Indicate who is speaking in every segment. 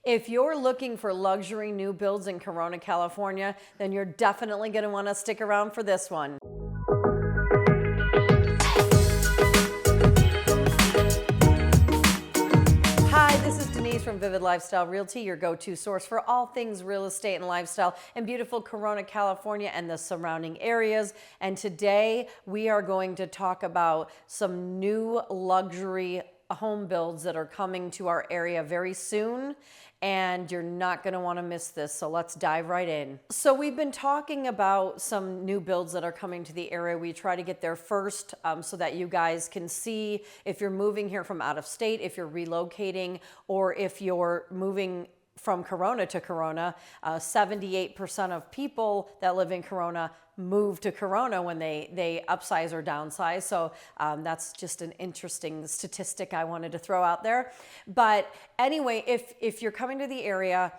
Speaker 1: If you're looking for luxury new builds in Corona, California, then you're definitely going to want to stick around for this one. Hi, this is Denise from Vivid Lifestyle Realty, your go-to source for all things real estate and lifestyle in beautiful Corona, California and the surrounding areas. And today we are going to talk about some new luxury home builds that are coming to our area very soon, and you're not going to want to miss this. So let's dive right in. So we've been talking about some new builds that are coming to the area. We try to get there first so that you guys can see if you're moving here from out of state, if you're relocating, or if you're moving from Corona to Corona. 78% of people that live in Corona move to Corona when they upsize or downsize. So that's just an interesting statistic I wanted to throw out there. But anyway, if you're coming to the area,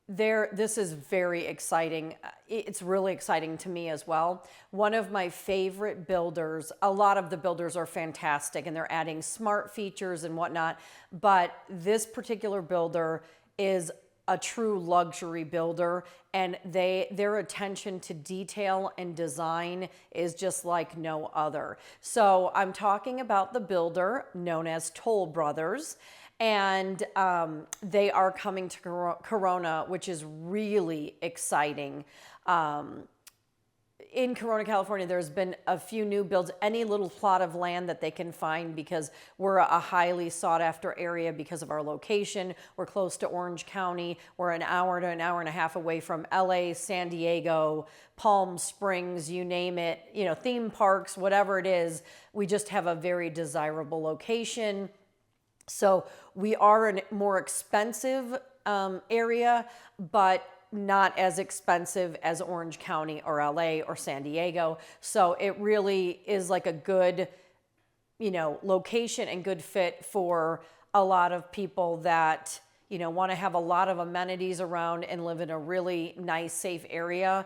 Speaker 1: this is very exciting. It's really exciting to me as well. One of my favorite builders, a lot of the builders are fantastic and they're adding smart features and whatnot, but this particular builder is a true luxury builder, and their attention to detail and design is just like no other. So I'm talking about the builder known as Toll Brothers, and they are coming to Corona, which is really exciting. In Corona, California, there's been a few new builds, any little plot of land that they can find, because we're a highly sought after area because of our location. We're close to Orange County. We're an hour to an hour and a half away from LA, San Diego, Palm Springs, you name it, theme parks, whatever it is. We just have a very desirable location. So we are a more expensive area, but not as expensive as Orange County or LA or San Diego. So it really is like a good, location and good fit for a lot of people that, want to have a lot of amenities around and live in a really nice, safe area,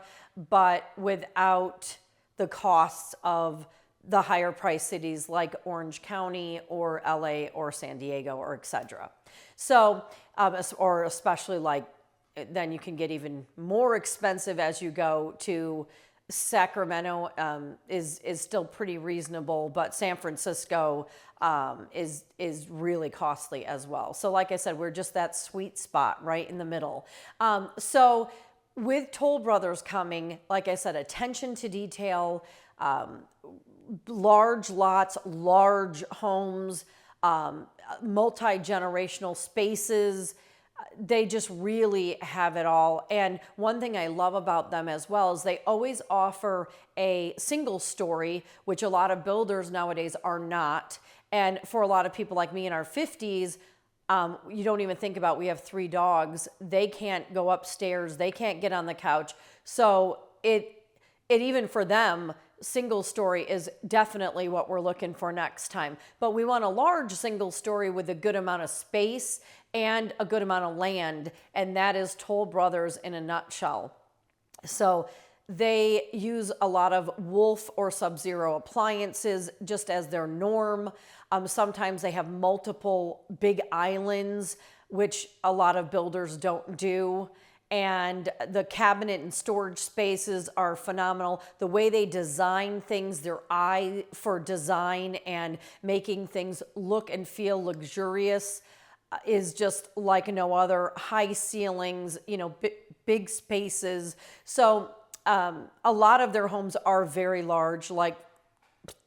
Speaker 1: but without the costs of the higher price cities like Orange County or LA or San Diego or etc. So, or especially like, then you can get even more expensive as you go to Sacramento. Is still pretty reasonable, but San Francisco is really costly as well. So like I said, we're just that sweet spot right in the middle. So with Toll Brothers coming, like I said, attention to detail, large lots, large homes, multi-generational spaces. They just really have it all. And one thing I love about them as well is they always offer a single story, which a lot of builders nowadays are not. And for a lot of people like me in our 50s, you don't even think about, we have 3 dogs. They can't go upstairs. They can't get on the couch. So it even for them, single story is definitely what we're looking for next time. But we want a large single story with a good amount of space and a good amount of land, and that is Toll Brothers in a nutshell. So they use a lot of Wolf or Sub-Zero appliances just as their norm. Sometimes they have multiple big islands, which a lot of builders don't do. And the cabinet and storage spaces are phenomenal. The way they design things, their eye for design and making things look and feel luxurious is just like no other. High ceilings, big spaces. So a lot of their homes are very large, like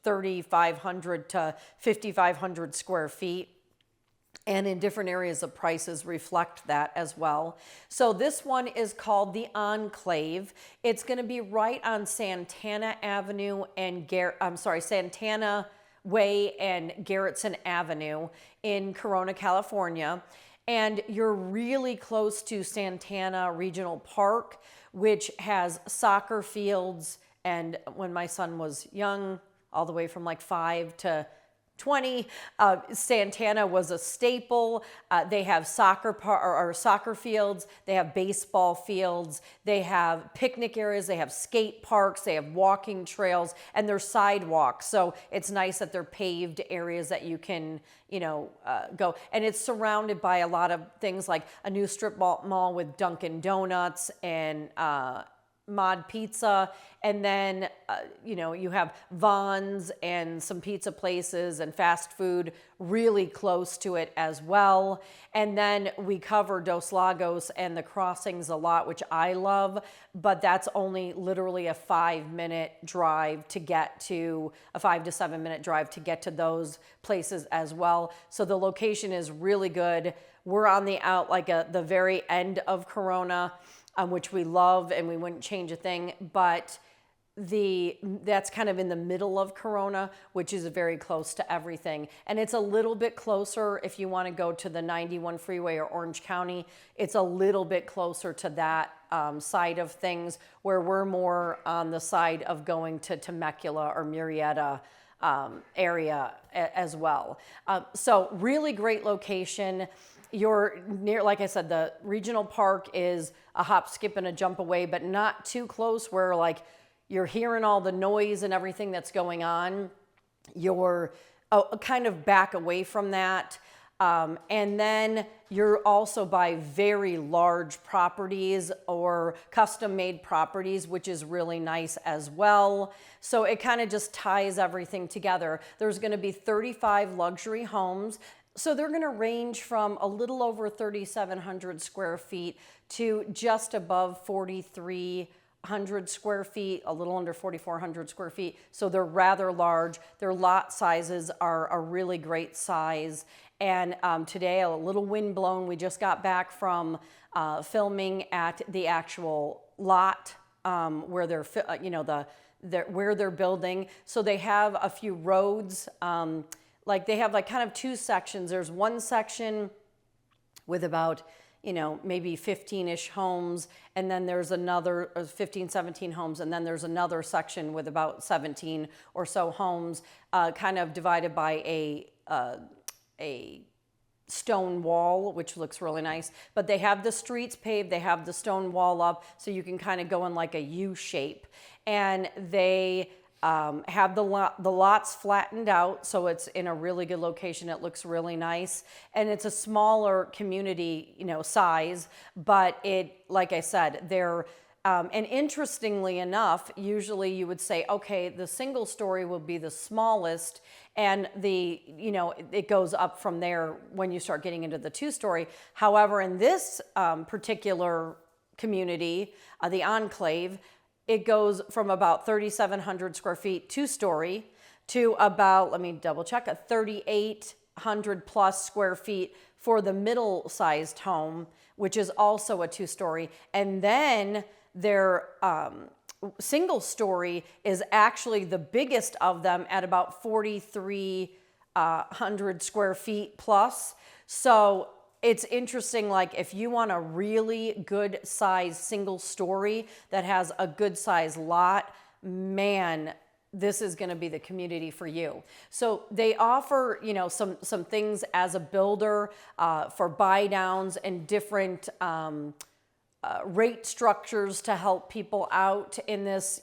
Speaker 1: 3,500 to 5,500 square feet. And in different areas, the prices reflect that as well. So this one is called the Enclave. It's going to be right on Santana Avenue and Santana Way and Garrettson Avenue in Corona, California. And you're really close to Santana Regional Park, which has soccer fields. And when my son was young, all the way from like 5 to 20. Santana was a staple. They have soccer fields. They have baseball fields. They have picnic areas. They have skate parks. They have walking trails, and they're sidewalks. So it's nice that they're paved areas that you can, go. And it's surrounded by a lot of things like a new strip mall with Dunkin' Donuts and Mod Pizza, and then you have Vons and some pizza places and fast food really close to it as well. And then we cover Dos Lagos and the crossings a lot, which I love, but that's only literally a 5-minute drive to get to, a 5 to 7 minute drive to get to those places as well. So the location is really good. We're on the very end of Corona, which we love and we wouldn't change a thing, but that's kind of in the middle of Corona, which is very close to everything. And it's a little bit closer if you want to go to the 91 freeway or Orange County. It's a little bit closer to that side of things, where we're more on the side of going to Temecula or Murrieta area as well. So really great location. You're near, like I said, the regional park is a hop, skip, and a jump away, but not too close where you're hearing all the noise and everything that's going on. You're kind of back away from that. And then you're also by very large properties or custom-made properties, which is really nice as well. So it kind of just ties everything together. There's going to be 35 luxury homes. So they're going to range from a little over 3,700 square feet to just above 4,300 square feet, a little under 4,400 square feet. So they're rather large. Their lot sizes are a really great size. And today, a little wind blown. We just got back from filming at the actual lot where they're, where they're building. So they have a few roads. They have kind of two sections. There's one section with about, maybe 15-ish homes. And then there's another 15, 17 homes. And then there's another section with about 17 or so homes, kind of divided by a stone wall, which looks really nice. But they have the streets paved. They have the stone wall up, so you can kind of go in like a U shape. And they have the lots flattened out, so it's in a really good location. It looks really nice, and it's a smaller community, size. But like I said, they're and interestingly enough, usually you would say, okay, the single story will be the smallest, and it goes up from there when you start getting into the 2-story. However, in this particular community, the Enclave, it goes from about 3,700 square feet 2-story to about, let me double check, a 3,800 plus square feet for the middle-sized home, which is also a 2-story. And then their single story is actually the biggest of them at about 4,300 square feet plus. So it's interesting, if you want a really good size single story that has a good size lot, man, this is going to be the community for you. So they offer, some things as a builder for buy downs and different rate structures to help people out in this,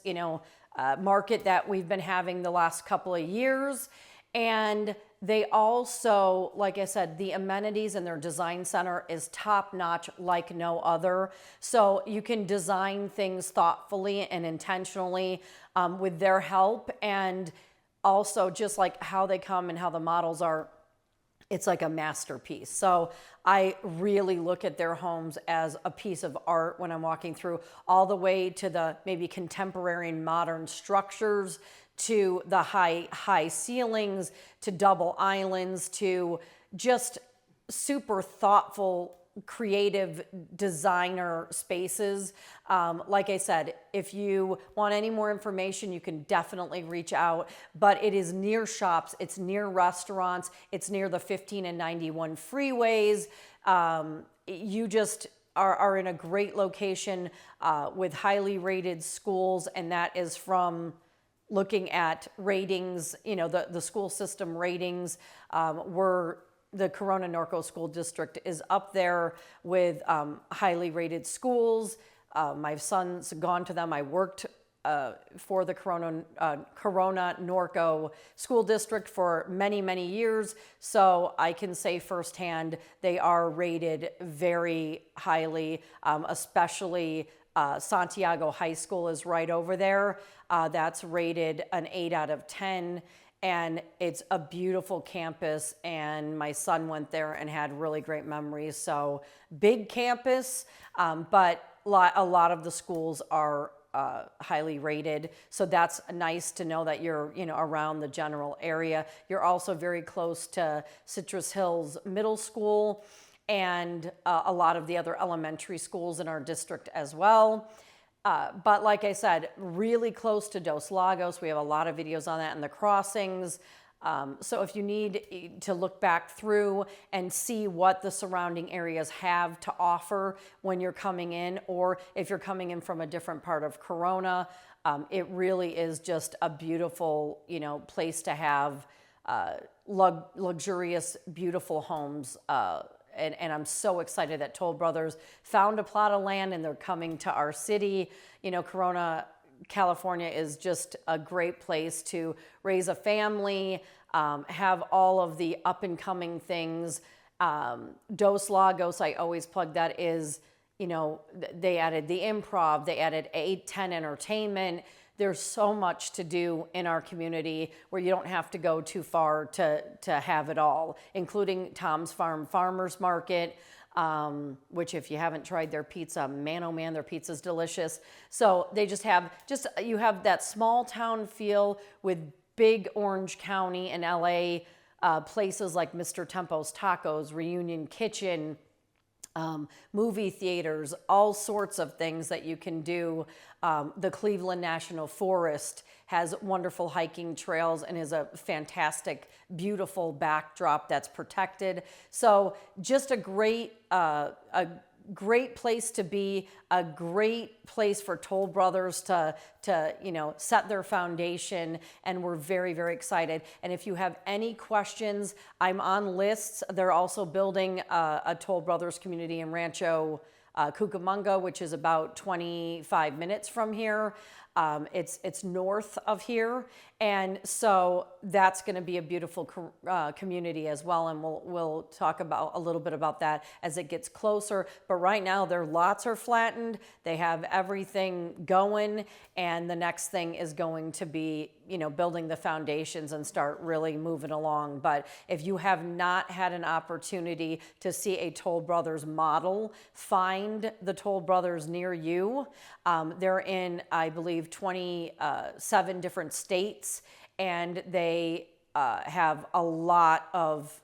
Speaker 1: market that we've been having the last couple of years. And they also, like I said, the amenities in their design center is top notch like no other. So you can design things thoughtfully and intentionally with their help. And also just like how they come and how the models are, it's like a masterpiece. So I really look at their homes as a piece of art when I'm walking through, all the way to the maybe contemporary and modern structures, to the high ceilings, to double islands, to just super thoughtful, creative designer spaces. Like I said, if you want any more information, you can definitely reach out. But it is near shops, it's near restaurants, it's near the 15 and 91 freeways. You just are in a great location with highly rated schools, and that is from looking at ratings, the school system ratings, the Corona Norco School District is up there with highly rated schools. My son's gone to them. I worked for the Corona Norco School District for many, many years. So I can say firsthand, they are rated very highly, especially Santiago High School is right over there. That's rated an 8 out of 10. And it's a beautiful campus, and my son went there and had really great memories. So big campus, but a lot of the schools are highly rated. So that's nice to know that you're, around the general area. You're also very close to Citrus Hills Middle School and a lot of the other elementary schools in our district as well. But like I said, really close to Dos Lagos. We have a lot of videos on that and the crossings. So if you need to look back through and see what the surrounding areas have to offer when you're coming in, or if you're coming in from a different part of Corona, it really is just a beautiful, place to have luxurious, beautiful homes. And I'm so excited that Toll Brothers found a plot of land and they're coming to our city. Corona, California is just a great place to raise a family, have all of the up and coming things. Dos Lagos, I always plug that, is, they added the Improv, they added 810 Entertainment. There's so much to do in our community where you don't have to go too far to have it all, including Tom's Farm Farmers Market, which if you haven't tried their pizza, man, oh man, their pizza's delicious. So they you have that small town feel with big Orange County and LA, places like Mr. Tempo's Tacos, Reunion Kitchen, movie theaters, all sorts of things that you can do. The Cleveland National Forest has wonderful hiking trails and is a fantastic, beautiful backdrop that's protected. So just a great place to be, a great place for Toll Brothers to set their foundation, and we're very, very excited. And if you have any questions, I'm on lists. They're also building a Toll Brothers community in Rancho Cucamonga, which is about 25 minutes from here. It's north of here, and so that's going to be a beautiful community as well, and we'll talk about a little bit about that as it gets closer. But right now their lots are flattened, they have everything going, and the next thing is going to be building the foundations and start really moving along. But if you have not had an opportunity to see a Toll Brothers model, find the Toll Brothers near you. They're in, I believe, 27 different states, and they have a lot of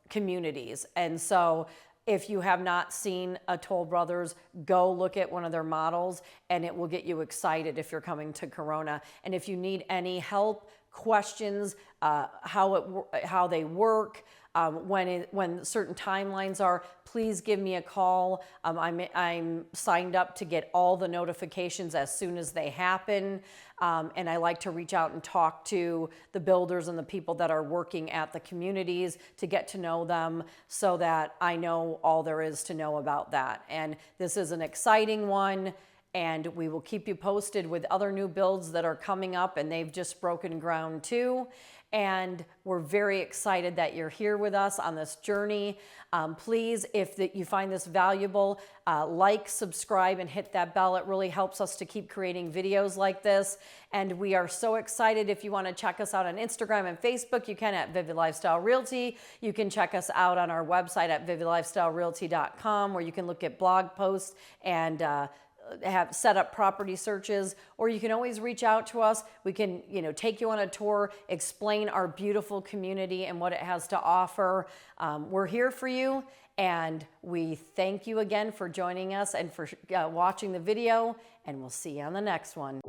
Speaker 1: communities. And so if you have not seen a Toll Brothers, go look at one of their models, and it will get you excited if you're coming to Corona. And if you need any help, questions, how they work, when certain timelines are, please give me a call. I'm signed up to get all the notifications as soon as they happen. And I like to reach out and talk to the builders and the people that are working at the communities to get to know them, so that I know all there is to know about that. And this is an exciting one, and we will keep you posted with other new builds that are coming up, and they've just broken ground too. And we're very excited that you're here with us on this journey. Please, if you find this valuable, like, subscribe, and hit that bell. It really helps us to keep creating videos like this. And we are so excited. If you want to check us out on Instagram and Facebook, you can at Vivid Lifestyle Realty. You can check us out on our website at vividlifestylerealty.com, where you can look at blog posts and have set up property searches, or you can always reach out to us. We can, take you on a tour, explain our beautiful community and what it has to offer. We're here for you, and we thank you again for joining us and for watching the video, and we'll see you on the next one.